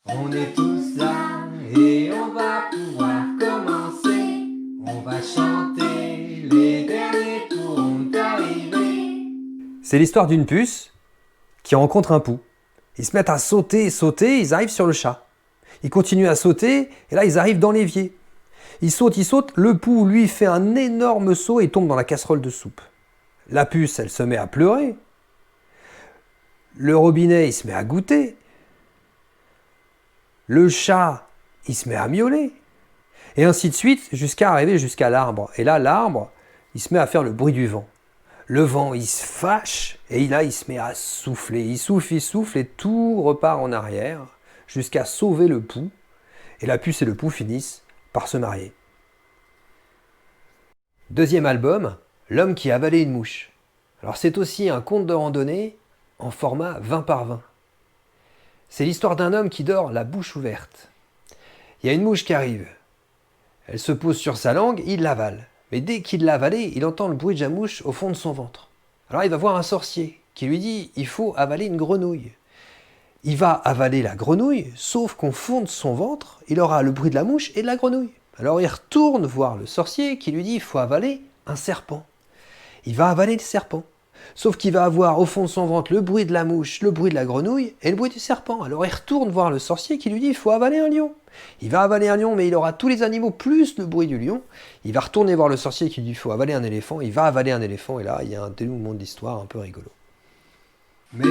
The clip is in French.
On est tous là et on va pouvoir commencer. On va chanter, les derniers pourront arriver. C'est l'histoire d'une puce qui rencontre un pou. Ils se mettent à sauter et sauter, ils arrivent sur le chat. Ils continuent à sauter et là ils arrivent dans l'évier. Ils sautent, le pou lui fait un énorme saut et tombe dans la casserole de soupe. La puce, elle se met à pleurer. Le robinet, il se met à goûter. Le chat, il se met à miauler. Et ainsi de suite, jusqu'à arriver jusqu'à l'arbre. Et là, l'arbre, il se met à faire le bruit du vent. Le vent, il se fâche, et là, il se met à souffler. Il souffle, et tout repart en arrière, jusqu'à sauver le pou. Et la puce et le pou finissent par se marier. Deuxième album, L'homme qui avalait une mouche. Alors c'est aussi un conte de randonnée en format 20 par 20. C'est l'histoire d'un homme qui dort la bouche ouverte. Il y a une mouche qui arrive. Elle se pose sur sa langue, il l'avale. Mais dès qu'il l'a avalée, il entend le bruit de la mouche au fond de son ventre. Alors il va voir un sorcier qui lui dit « il faut avaler une grenouille ». Il va avaler la grenouille, sauf qu'au fond de son ventre, il aura le bruit de la mouche et de la grenouille. Alors il retourne voir le sorcier qui lui dit « il faut avaler un serpent ». Il va avaler le serpent. Sauf qu'il va avoir au fond de son ventre le bruit de la mouche, le bruit de la grenouille et le bruit du serpent. Alors il retourne voir le sorcier qui lui dit « il faut avaler un lion ». Il va avaler un lion, mais il aura tous les animaux plus le bruit du lion. Il va retourner voir le sorcier qui lui dit « il faut avaler un éléphant ». Il va avaler un éléphant et là, il y a un dénouement d'histoire un peu rigolo. Mais